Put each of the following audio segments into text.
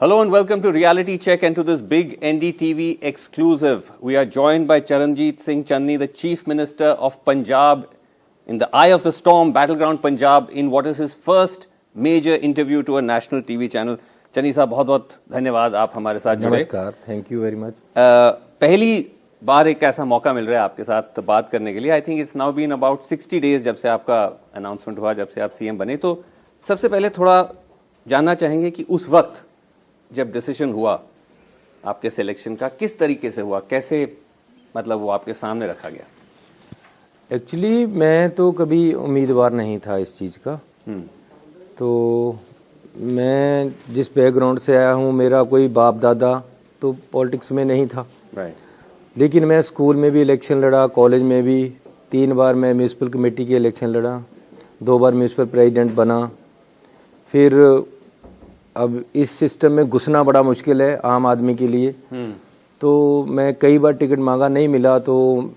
Hello and welcome to Reality Check and to this big NDTV exclusive. We are joined by Charanjit Singh Channi, the Chief Minister of Punjab, in the eye of the storm, battleground Punjab, in what is his first major interview to a national TV channel. Channi साहब बहुत बहुत धन्यवाद आप हमारे साथ जुड़े. नमस्कार, thank you very much. पहली बार एक ऐसा मौका मिल रहा है आपके साथ बात करने के लिए. I think it's now been about 60 days जब से आपका अनाउंसमेंट हुआ, जब से आप सीएम बने. तो सबसे पहले थोड़ा जानना चाहेंगे कि उस वक्त जब डिसीजन हुआ आपके सिलेक्शन का, किस तरीके से हुआ, कैसे मतलब वो आपके सामने रखा गया? एक्चुअली मैं तो कभी उम्मीदवार नहीं था इस चीज़ का. तो मैं जिस बैकग्राउंड से आया हूँ, मेरा कोई बाप दादा तो पॉलिटिक्स में नहीं था. लेकिन मैं स्कूल में भी इलेक्शन लड़ा, कॉलेज में भी 3 बार मैं म्यूनसिपल कमेटी के इलेक्शन लड़ा, 2 बार म्यूनसिपल प्रेसिडेंट बना. फिर अब इस सिस्टम में घुसना बड़ा मुश्किल है आम आदमी के लिए. तो मैं कई बार टिकट मांगा, नहीं मिला, तो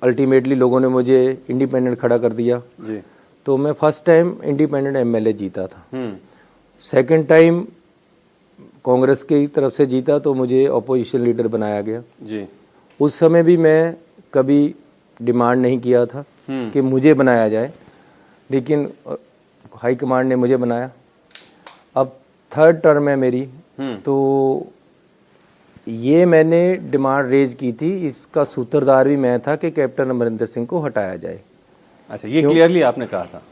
अल्टीमेटली लोगों ने मुझे इंडिपेंडेंट खड़ा कर दिया जी. तो मैं फर्स्ट टाइम इंडिपेंडेंट एमएलए जीता था. सेकंड टाइम कांग्रेस की तरफ से जीता तो मुझे ऑपोजिशन लीडर बनाया गया जी. उस समय भी मैं कभी डिमांड नहीं किया था कि मुझे बनाया जाए, लेकिन हाई कमांड ने मुझे बनाया. अब थर्ड टर्म है मेरी, तो ये मैंने डिमांड रेज की थी. इसका सूत्रधार भी मैं था कि कैप्टन अमरिंदर सिंह को हटाया जाए. अच्छा, ये क्लियरली आपने कहा था?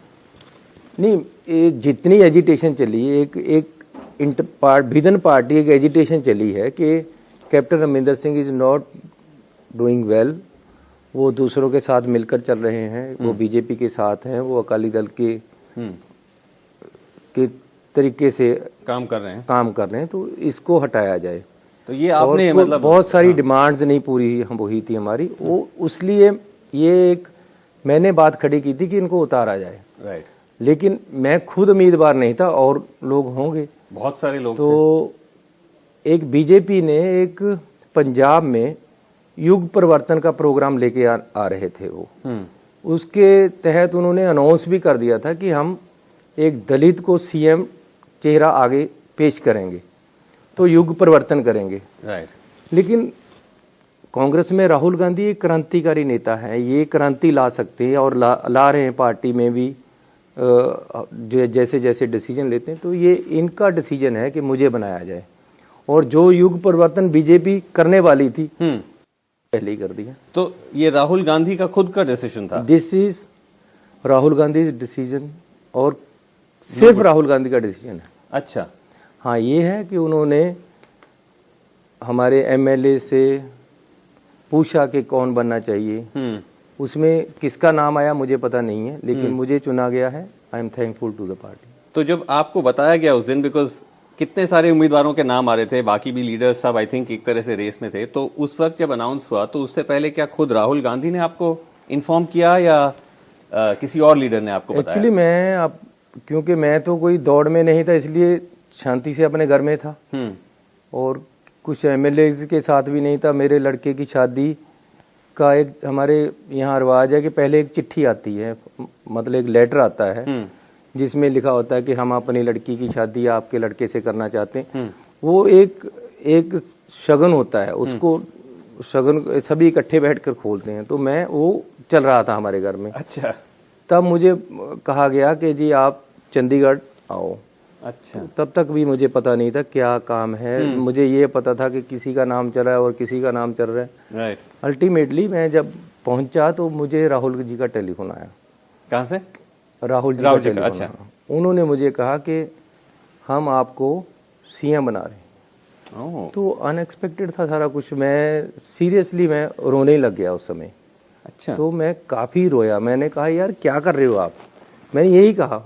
नहीं, जितनी एजिटेशन चली, एक विदन पार्टी एक एजिटेशन चली है कि captain Amarinder Singh is not doing well. वो दूसरों के साथ मिलकर चल रहे हैं, वो बीजेपी के साथ हैं, वो अकाली दल के तरीके से काम कर रहे हैं, तो इसको हटाया जाए. तो ये आपने मतलब बहुत सारी डिमांड्स नहीं पूरी हुई थी हमारी, वो उसलिए ये एक मैंने बात खड़ी की थी कि इनको उतारा जाए. राइट. लेकिन मैं खुद उम्मीदवार नहीं था, और लोग होंगे, बहुत सारे लोग. तो एक बीजेपी ने एक पंजाब में युग परिवर्तन का प्रोग्राम लेके आ रहे थे. वो उसके तहत उन्होंने अनाउंस भी कर दिया था कि हम एक दलित को सीएम चेहरा आगे पेश करेंगे, तो युग परिवर्तन करेंगे. राइट. लेकिन कांग्रेस में राहुल गांधी एक क्रांतिकारी नेता है, ये क्रांति ला सकते हैं और ला रहे हैं. पार्टी में भी जो जैसे जैसे डिसीजन लेते हैं, तो ये इनका डिसीजन है कि मुझे बनाया जाए. और जो युग परिवर्तन बीजेपी करने वाली थी पहले ही कर दिया. तो ये राहुल गांधी का खुद का डिसीजन था? This is Rahul Gandhi decision, और सिर्फ राहुल गांधी का डिसीजन है. अच्छा. हाँ, ये है कि उन्होंने हमारे एमएलए से पूछा कि कौन बनना चाहिए. उसमें किसका नाम आया मुझे पता नहीं है, लेकिन मुझे चुना गया है. I am thankful to the party. तो जब आपको बताया गया उस दिन, बिकॉज कितने सारे उम्मीदवारों के नाम आ रहे थे, बाकी भी लीडर्स सब आई थिंक एक तरह से रेस में थे, तो उस वक्त जब अनाउंस हुआ, तो उससे पहले क्या खुद राहुल गांधी ने आपको इन्फॉर्म किया या किसी और लीडर ने आपको बताया? एक्चुअली क्योंकि मैं तो कोई दौड़ में नहीं था, इसलिए शांति से अपने घर में था, और कुछ एमएलए के साथ भी नहीं था. मेरे लड़के की शादी का एक हमारे यहाँ रिवाज है कि पहले एक चिट्ठी आती है, मतलब एक लेटर आता है जिसमें लिखा होता है कि हम अपनी लड़की की शादी आपके लड़के से करना चाहते हैं. वो एक शगन होता है, उसको शगन सभी इकट्ठे बैठकर खोलते हैं. तो वो चल रहा था हमारे घर में. अच्छा. तब मुझे कहा गया कि जी आप चंडीगढ़ आओ. अच्छा. तो तब तक भी मुझे पता नहीं था क्या काम है. मुझे ये पता था कि किसी का नाम चल रहा है और किसी का नाम चल रहा है. राइट. अल्टीमेटली मैं जब पहुंचा तो मुझे राहुल जी का टेलीफोन आया. कहाँ से? राहुल जी का टेलीफोन. अच्छा. उन्होंने मुझे कहा कि हम आपको सीएम बना रहे हैं. तो अनएक्सपेक्टेड था सारा कुछ. मैं सीरियसली मैं रोने लग गया उस समय. अच्छा. तो मैं काफी रोया. मैंने कहा यार क्या कर रहे हो आप. मैंने यही कहा,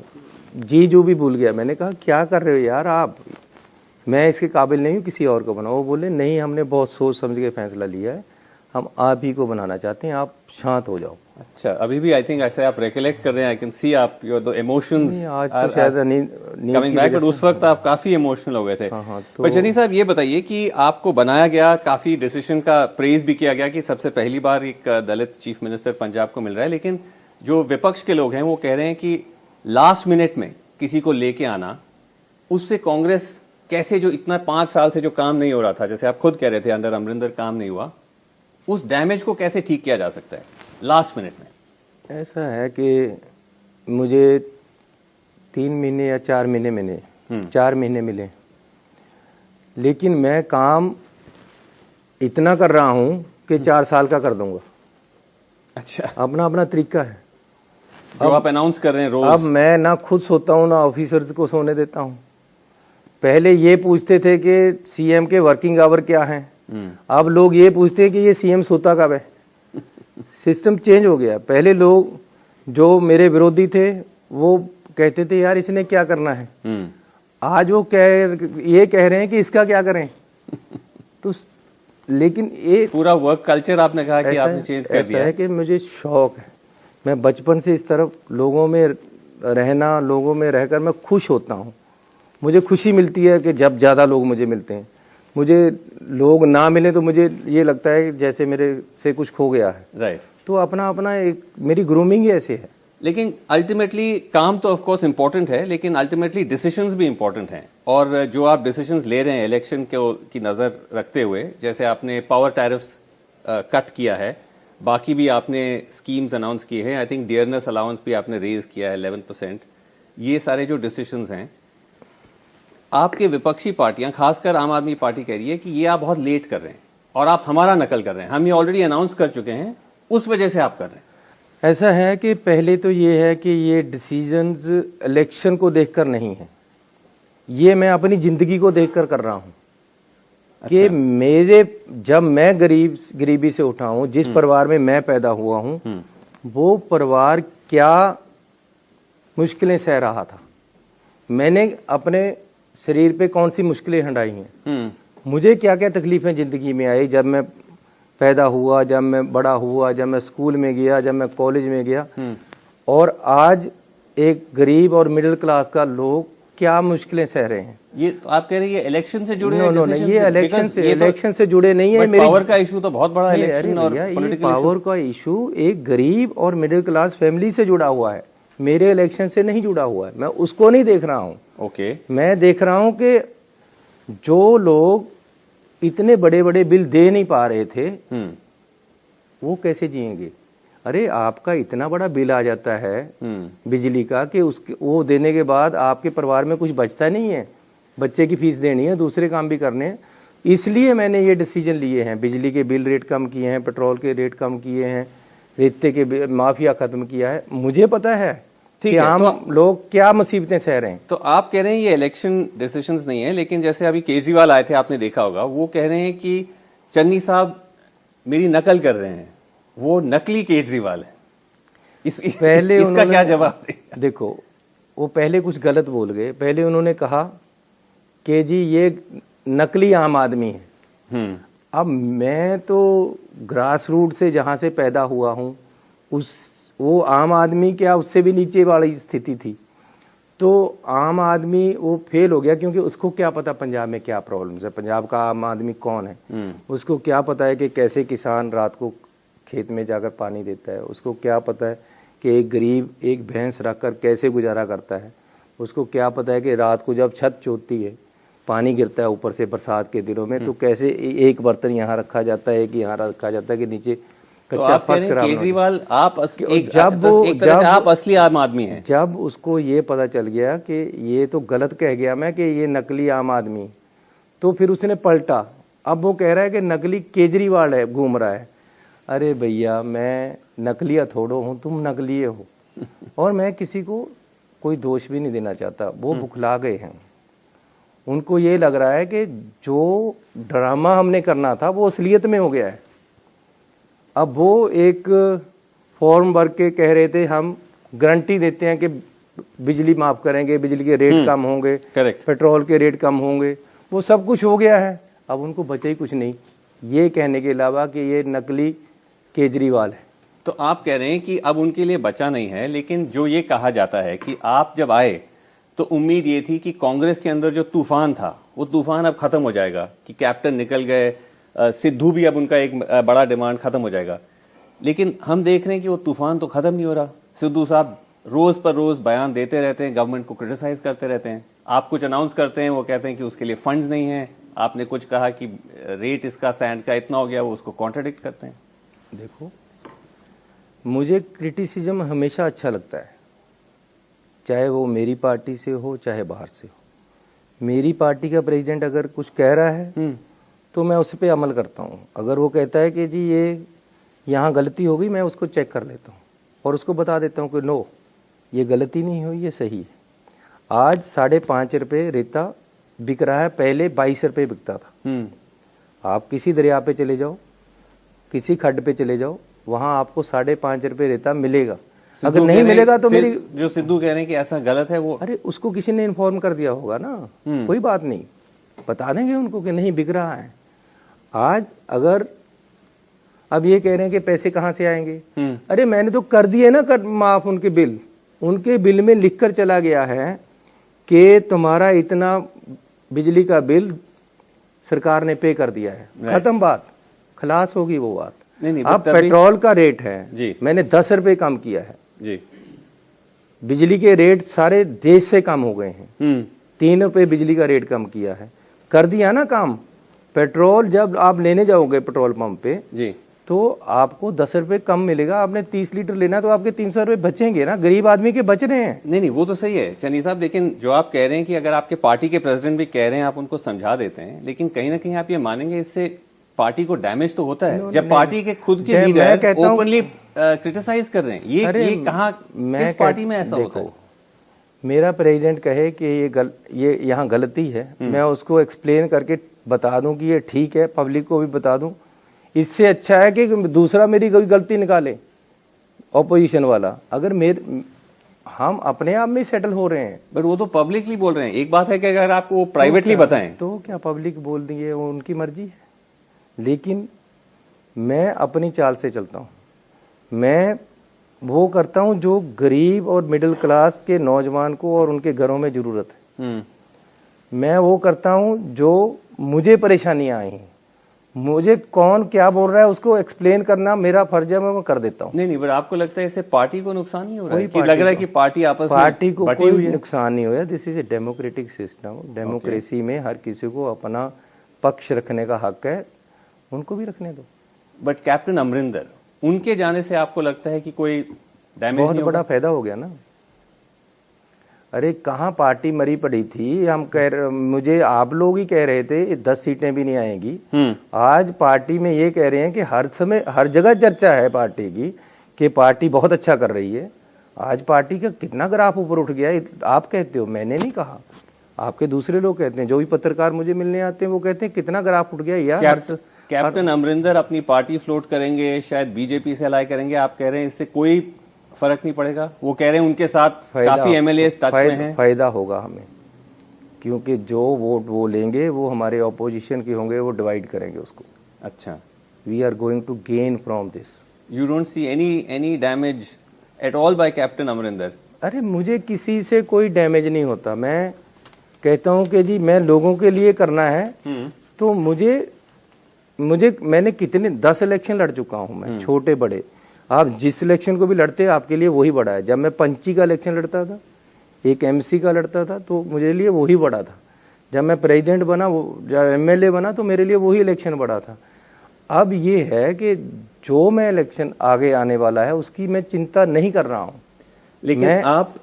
जी जो भी भूल गया. मैंने कहा क्या कर रहे हो यार आप, मैं इसके काबिल नहीं हूँ, किसी और को बनाओ. वो बोले नहीं, हमने बहुत सोच समझ के फैसला लिया है, हम आप ही को बनाना चाहते हैं, आप शांत हो जाओ. अच्छा. अभी भी आई थिंक ऐसे आप रिकलेक्ट कर रहे हैं. आई कैन सी आप योर द इमोशंस आज तो शायद कमिंग बैक, बट उस वक्त आप काफी इमोशनल हो गए थे. तो पर चन्नी साहब ये बताइए कि आपको बनाया गया, काफी डिसीजन का प्रेज भी किया गया कि सबसे पहली बार एक दलित चीफ मिनिस्टर पंजाब को मिल रहा है. लेकिन जो विपक्ष के लोग हैं वो कह रहे हैं कि लास्ट मिनट में किसी को लेके आना, उससे कांग्रेस कैसे जो इतना 5 साल से जो काम नहीं हो रहा था, जैसे आप खुद कह रहे थे अंडर अमरिंदर काम नहीं हुआ, उस डैमेज को कैसे ठीक किया जा सकता है लास्ट मिनट में? ऐसा है कि मुझे 3 महीने या 4 महीने मिले, 4 महीने मिले, लेकिन मैं काम इतना कर रहा हूं कि 4 साल का कर दूंगा। अच्छा, अपना अपना तरीका है। जो आप अनाउंस कर रहे हैं रोज। अब मैं ना खुद सोता हूं ना ऑफिसर्स को सोने देता हूं। पहले ये पूछते थे कि सीएम के वर्किंग आवर क्या हैं, अब लोग ये पूछते हैं कि ये सीएम सोता कब है। सिस्टम चेंज हो गया। पहले लोग जो मेरे विरोधी थे वो कहते थे यार इसने क्या करना है, आज वो ये कह रहे हैं कि इसका क्या करें। तो लेकिन ये पूरा वर्क कल्चर आपने कहा कि आपने चेंज कर दिया ऐसा है कि मुझे शौक है, मैं बचपन से इस तरफ लोगों में रहना, लोगों में रहकर मैं खुश होता हूँ। मुझे खुशी मिलती है कि जब ज्यादा लोग मुझे मिलते हैं। मुझे लोग ना मिले तो मुझे ये लगता है जैसे मेरे से कुछ खो गया है। राइट। तो अपना अपना एक मेरी ग्रूमिंग ही ऐसे है। लेकिन अल्टीमेटली काम तो ऑफ कोर्स इंपॉर्टेंट है, लेकिन अल्टीमेटली डिसीजंस भी इंपॉर्टेंट हैं। और जो आप डिसीजंस ले रहे हैं इलेक्शन की नजर रखते हुए, जैसे आपने पावर टैरिफ्स कट किया है, बाकी भी आपने स्कीम्स अनाउंस किए हैं, आई थिंक डियरनेस अलाउंस भी आपने रेज किया है 11%, ये सारे जो डिसीजंस हैं, आपके विपक्षी पार्टियां खासकर आम आदमी पार्टी कह रही है कि ये आप बहुत लेट कर रहे हैं और आप हमारा नकल कर रहे हैं, हम ये ऑलरेडी अनाउंस कर चुके हैं, उस वजह से आप कर रहे हैं। ऐसा है कि पहले तो ये है कि ये डिसीजंस इलेक्शन को देखकर नहीं है, ये मैं अपनी जिंदगी को देखकर कर रहा हूं। कि मेरे जब मैं गरीबी से उठा हूं, जिस परिवार में मैं पैदा हुआ हूं, वो परिवार क्या मुश्किलें सह रहा था, मैंने अपने शरीर पे कौन सी मुश्किलें हंडाई हैं, मुझे क्या क्या तकलीफें जिंदगी में आई जब मैं पैदा हुआ, जब मैं बड़ा हुआ, जब मैं स्कूल में गया, जब मैं कॉलेज में गया, और आज एक गरीब और मिडिल क्लास का लोग क्या मुश्किलें सह रहे हैं। ये तो आप कह रहे हैं ये इलेक्शन से जुड़े नो, ये इलेक्शन से जुड़े नहीं है। पावर का इशू तो बहुत बड़ा इलेक्शन और पॉलिटिकल पावर का इशू एक गरीब और मिडिल क्लास फैमिली से जुड़ा हुआ है, मेरे इलेक्शन से नहीं जुड़ा हुआ है। मैं उसको नहीं देख रहा हूँ। ओके, मैं देख रहा हूँ कि जो लोग इतने बड़े बड़े बिल दे नहीं पा रहे थे, वो कैसे जिएंगे। अरे आपका इतना बड़ा बिल आ जाता है बिजली का कि उसके वो देने के बाद आपके परिवार में कुछ बचता नहीं है, बच्चे की फीस देनी है, दूसरे काम भी करने हैं। इसलिए मैंने ये डिसीजन लिए हैं, बिजली के बिल रेट कम किए हैं, पेट्रोल के रेट कम किए हैं, रेते के माफिया खत्म किया है। मुझे पता है कि आम लोग क्या मुसीबतें सह रहे हैं। तो आप कह रहे हैं ये इलेक्शन डिसीजंस नहीं है, लेकिन जैसे अभी केजरीवाल आए थे, आपने देखा होगा, वो कह रहे हैं कि चन्नी साहब मेरी नकल कर रहे हैं, वो नकली केजरीवाल है। पहले इसका क्या जवाब दें? देखो, वो पहले कुछ गलत बोल गए। पहले उन्होंने कहा कि जी ये नकली आम आदमी है। अब मैं तो ग्रास रूट से जहां से पैदा हुआ हूं, वो आम आदमी क्या उससे भी नीचे वाली स्थिति थी। तो आम आदमी वो फेल हो गया, क्योंकि उसको क्या पता पंजाब में क्या प्रॉब्लम्स है, पंजाब का आम आदमी कौन है, उसको क्या पता है कि कैसे किसान रात को खेत में जाकर पानी देता है, उसको क्या पता है कि एक गरीब एक भैंस रखकर कैसे गुजारा करता है, उसको क्या पता है कि रात को जब छत चोती है, पानी गिरता है ऊपर से बरसात के दिनों में, तो कैसे एक बर्तन यहाँ रखा जाता है, एक यहाँ रखा जाता है कि नीचे कच्चा फर्श खराब। केजरीवाल आप आप असली आम आदमी हैं। जब उसको ये पता चल गया कि ये तो गलत कह गया मैं कि ये नकली आम आदमी, तो फिर उसने पलटा। अब वो कह रहा है कि नकली केजरीवाल है, घूम रहा है। अरे भैया, मैं नकलिया थोड़ो हूं, तुम नकलिए हो। और मैं किसी को कोई दोष भी नहीं देना चाहता, वो बुखला गए हैं। उनको ये लग रहा है कि जो ड्रामा हमने करना था वो असलियत में हो गया है। अब वो एक फॉर्म भर के कह रहे थे हम गारंटी देते हैं कि बिजली माफ करेंगे, बिजली के रेट कम होंगे, पेट्रोल के रेट कम होंगे, वो सब कुछ हो गया है। अब उनको बचा ही कुछ नहीं ये कहने के अलावा कि ये नकली केजरीवाल है। तो आप कह रहे हैं कि अब उनके लिए बचा नहीं है, लेकिन जो ये कहा जाता है कि आप जब आए तो उम्मीद ये थी कि कांग्रेस के अंदर जो तूफान था वो तूफान अब खत्म हो जाएगा, कि कैप्टन निकल गए, सिद्धू भी अब उनका एक बड़ा डिमांड खत्म हो जाएगा। लेकिन हम देख रहे हैं कि वो तूफान तो खत्म नहीं हो रहा। सिद्धू साहब रोज पर रोज बयान देते रहते हैं, गवर्नमेंट को क्रिटिसाइज करते रहते हैं। आप कुछ अनाउंस करते हैं, वो कहते हैं कि उसके लिए फंड्स नहीं है, आपने कुछ कहा कि रेट इसका सैंड का इतना हो गया, वो उसको कॉन्ट्रडिक्ट करते हैं। देखो, मुझे क्रिटिसिज्म हमेशा अच्छा लगता है, चाहे वो मेरी पार्टी से हो चाहे बाहर से हो। मेरी पार्टी का प्रेसिडेंट अगर कुछ कह रहा है तो मैं उस पर अमल करता हूँ। अगर वो कहता है कि जी ये यहाँ गलती हो गई, मैं उसको चेक कर लेता हूँ और उसको बता देता हूँ कि नो, ये गलती नहीं हुई, ये सही है। आज 5.5 रुपये रेता बिक रहा है, पहले 22 रुपये बिकता था। आप किसी दरिया पे चले जाओ, किसी खड्ड पे चले जाओ, वहां आपको 5.5 रुपये रेता मिलेगा। अगर नहीं मिलेगा तो मेरी जो सिद्धू कह रहे हैं कि ऐसा गलत है, वो अरे उसको किसी ने इन्फॉर्म कर दिया होगा ना, कोई बात नहीं, बता देंगे उनको कि नहीं बिक रहा है। आज अगर अब ये कह रहे हैं कि पैसे कहां से आएंगे, अरे मैंने तो कर दिए ना माफ उनके बिल। उनके बिल में लिखकर चला गया है कि तुम्हारा इतना बिजली का बिल सरकार ने पे कर दिया है, खत्म बात, खलास होगी वो बात। नहीं, अब पेट्रोल का रेट है जी, मैंने 10 रुपए कम किया है जी। बिजली के रेट सारे देश से कम हो गए हैं, 3 रुपए बिजली का रेट कम किया है, कर दिया ना काम। पेट्रोल जब आप लेने जाओगे पेट्रोल पंप पे जी, तो आपको 10 रुपए कम मिलेगा। आपने 30 लीटर लेना तो आपके 300 रुपए बचेंगे ना, गरीब आदमी के बच रहे हैं। नहीं, वो तो सही है चन्नी साहब, लेकिन जो आप कह रहे हैं कि अगर आपके पार्टी के प्रेसिडेंट भी कह रहे हैं, आप उनको समझा देते हैं, लेकिन कहीं ना कहीं आप ये मानेंगे इससे पार्टी को डैमेज तो होता है। जब पार्टी के खुद के लीडर ओपनली क्रिटिसाइज कर रहे हैं, ये कहाँ किस पार्टी में ऐसा होता है? मेरा प्रेसिडेंट कहे कि ये यहाँ गलती है, मैं उसको एक्सप्लेन करके बता दूं कि ये ठीक है, पब्लिक को भी बता दूं। इससे अच्छा है कि दूसरा मेरी कोई गलती निकाले, ऑपोजिशन वाला। अगर हम अपने आप में सेटल हो रहे हैं, बट वो तो पब्लिकली बोल रहे हैं। एक बात है कि अगर आपको वो प्राइवेटली बताएं तो क्या पब्लिक बोल दिए, वो उनकी मर्जी है। लेकिन मैं अपनी चाल से चलता हूँ, मैं वो करता हूँ जो गरीब और मिडिल क्लास के नौजवान को और उनके घरों में जरूरत है। मैं वो करता हूँ जो मुझे परेशानियां आई हैं, मुझे कौन क्या बोल रहा है उसको एक्सप्लेन करना मेरा फर्ज है, मैं कर देता हूँ। नहीं, बट आपको लगता है इससे पार्टी को नुकसान नहीं हो रहा है? कि लग रहा है कि पार्टी आपस में पार्टी को कोई नुकसान नहीं हुआ। This is a democratic system. Democracy में हर किसी को अपना पक्ष रखने का हक है, उनको भी रखने दो। बट कैप्टन अमरिंदर, उनके जाने से आपको लगता है कि कोई डैमेज बहुत बड़ा फायदा हो गया ना। अरे कहाँ पार्टी मरी पड़ी थी, हम मुझे आप लोग ही कह रहे थे 10 सीटें भी नहीं आएंगी। आज पार्टी में ये कह रहे हैं कि हर समय हर जगह चर्चा है पार्टी की कि पार्टी बहुत अच्छा कर रही है। आज पार्टी का कितना ग्राफ ऊपर उठ गया है। आप कहते हो, मैंने नहीं कहा, आपके दूसरे लोग कहते हैं, जो भी पत्रकार मुझे मिलने आते हैं वो कहते हैं कितना ग्राफ उठ गया यार। कैप्टन अमरिंदर अपनी पार्टी फ्लोट करेंगे, शायद बीजेपी से अलाइ करेंगे, आप कह रहे हैं इससे कोई फर्क नहीं पड़ेगा? वो कह रहे हैं उनके साथ काफी एमएलए टच में हैं। फायदा होगा हमें, क्योंकि जो वोट वो लेंगे वो हमारे ऑपोजिशन के होंगे, वो डिवाइड करेंगे उसको। अच्छा, we are going to gain from this. You don't see any damage at all by captain Amarinder? अरे मुझे किसी से कोई डैमेज नहीं होता। मैं कहता हूं कि जी मैं लोगों के लिए करना है, तो मैंने कितने 10 इलेक्शन लड़ चुका हूं मैं, छोटे बड़े। आप जिस इलेक्शन को भी लड़ते हैं आपके लिए वही बड़ा है। जब मैं पंची का इलेक्शन लड़ता था, एक एमसी का लड़ता था, तो मुझे लिए वही बड़ा था। जब मैं प्रेसिडेंट बना, जब एमएलए बना, तो मेरे लिए वही इलेक्शन बड़ा था। अब ये है कि जो मैं इलेक्शन आगे आने वाला है उसकी मैं चिंता नहीं कर रहा हूं। लेकिन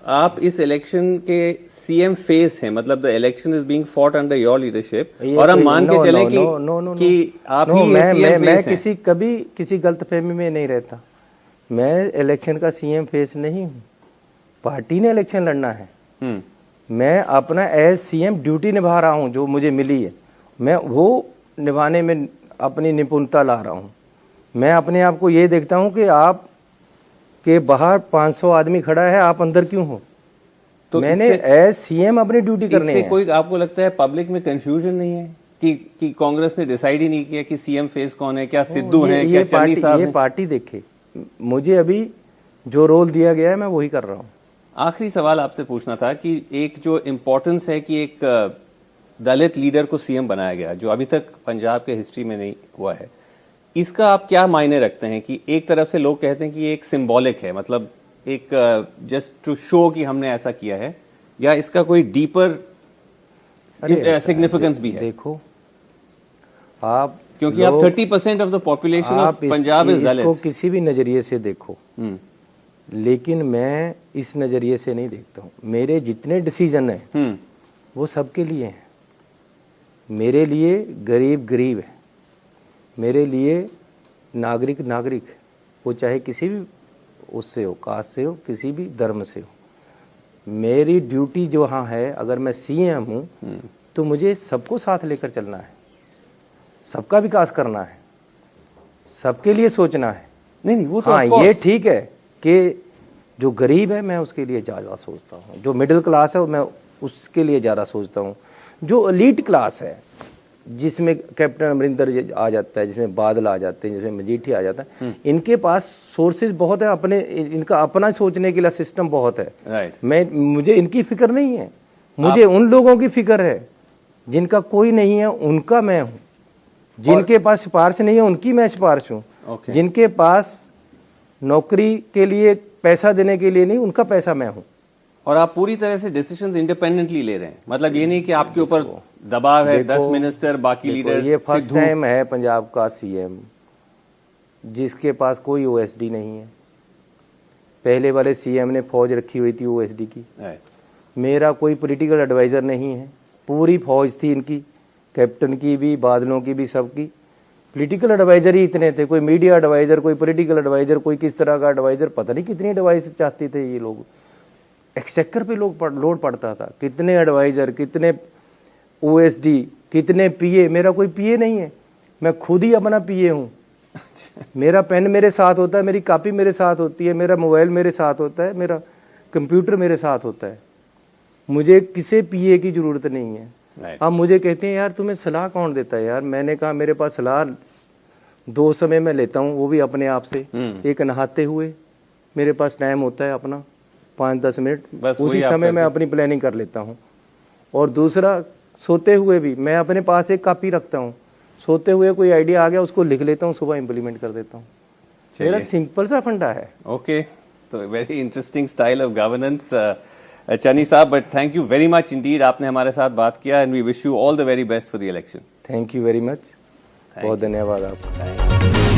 आप इस इलेक्शन के सीएम फेस हैं, मतलब the election is being fought under your leadership, और हम मान के चलें कि आप ही सीएम मैं कभी किसी गलतफहमी में नहीं रहता। मैं इलेक्शन का सीएम फेस नहीं हूं, पार्टी ने इलेक्शन लड़ना है। मैं अपना एज सीएम ड्यूटी निभा रहा हूं, जो मुझे मिली है मैं वो निभाने में अपनी निपुणता ला रहा हूं। मैं अपने आप को ये देखता हूं कि आप के बाहर 500 आदमी खड़ा है, आप अंदर क्यों हो? तो मैंने एज सीएम अपनी ड्यूटी करनी है। कोई आपको लगता है पब्लिक में कंफ्यूजन नहीं है कि कांग्रेस ने डिसाइड ही नहीं किया कि सीएम फेस कौन है? क्या सिद्धू हैं, क्या चन्नी साहब हैं? ये पार्टी देखे, मुझे अभी जो रोल दिया गया है मैं वही कर रहा हूँ। आखिरी सवाल आपसे पूछना था कि एक जो इम्पोर्टेंस है कि एक दलित लीडर को सीएम बनाया गया, जो अभी तक पंजाब के हिस्ट्री में नहीं हुआ है, इसका आप क्या मायने रखते हैं? कि एक तरफ से लोग कहते हैं कि एक सिंबॉलिक है, मतलब एक जस्ट टू शो कि हमने ऐसा किया है, या इसका कोई डीपर सिग्निफिकेंस भी है, देखो आप, क्योंकि आप 30% of the population of Punjab is इसको दलित। किसी भी नजरिए से देखो, लेकिन मैं इस नजरिए से नहीं देखता हूँ। मेरे जितने डिसीजन है वो सबके लिए हैं। मेरे लिए गरीब गरीब है, मेरे लिए नागरिक नागरिक है, वो चाहे किसी भी उससे हो, कास्ट से हो, किसी भी धर्म से हो। मेरी ड्यूटी जो हाँ है, अगर मैं सीएम हूँ तो मुझे सबको साथ लेकर चलना है, सबका विकास करना है, सबके लिए सोचना है। नहीं वो तो हाँ of course। ये ठीक है कि जो गरीब है मैं उसके लिए ज़्यादा सोचता हूँ, जो मिडिल क्लास है मैं उसके लिए ज़्यादा सोचता हूँ, जो एलीट क्लास है जिसमें कैप्टन अमरिंदर आ जाता है, जिसमें बादल आ जाते हैं, जिसमें मजीठी आ जाता है, इनके पास सोर्सेज बहुत है, अपने इनका अपना सोचने के लिए सिस्टम बहुत है। राइट। मुझे इनकी फिक्र नहीं है, मुझे उन लोगों की फिक्र है जिनका कोई नहीं है, उनका मैं हूँ। जिनके पास सिफारिश नहीं है उनकी मैं सिफारिश हूँ। Okay। जिनके पास नौकरी के लिए पैसा देने के लिए नहीं, उनका पैसा मैं हूँ। और आप पूरी तरह से डिसीजंस इंडिपेंडेंटली ले रहे हैं, मतलब ये नहीं कि आपके ऊपर दबाव है, 10 मिनिस्टर बाकी लीडर। ये फर्स्ट टाइम है पंजाब का सीएम जिसके पास कोई ओएसडी नहीं है। पहले वाले सीएम ने फौज रखी हुई थी ओएसडी की। मेरा कोई पॉलिटिकल एडवाइजर नहीं है, पूरी फौज थी इनकी, कैप्टन की भी, बादलों की भी, सबकी। पॉलिटिकल एडवाइजर ही इतने थे, कोई मीडिया एडवाइजर, कोई पॉलिटिकल एडवाइजर, कोई किस तरह का एडवाइजर, पता नहीं कितनी एडवाइस चाहते थे ये लोग। एक्सचेकर पे लोड पड़ता था, कितने एडवाइजर, कितने ओएसडी, कितने पीए। मेरा कोई पीए नहीं है, मैं खुद ही अपना पीए हूँ। मेरा पेन मेरे साथ होता है, मेरी कॉपी मेरे साथ होती है, मेरा मोबाइल मेरे साथ होता है, मेरा कंप्यूटर मेरे साथ होता है। मुझे किसी पीए की जरूरत नहीं है। अब मुझे कहते हैं यार तुम्हें सलाह कौन देता है यार। मैंने कहा मेरे पास सलाह 2 समय में लेता हूँ, वो भी अपने आप से। एक नहाते हुए मेरे पास टाइम होता है अपना 5-10 मिनट, उसी समय मैं अपनी प्लानिंग कर लेता हूँ। और दूसरा सोते हुए भी मैं अपने पास एक कॉपी रखता हूँ, सोते हुए कोई आइडिया आ गया उसको लिख लेता हूँ, सुबह इंप्लीमेंट कर देता हूँ। मेरा सिंपल सा फंडा है। ओके, तो very interesting style of governance Channi साहब, but thank you very much indeed, आपने हमारे साथ बात किया and we wish you all the very best for the election. Thank you very much, बहुत धन्यवाद आपका।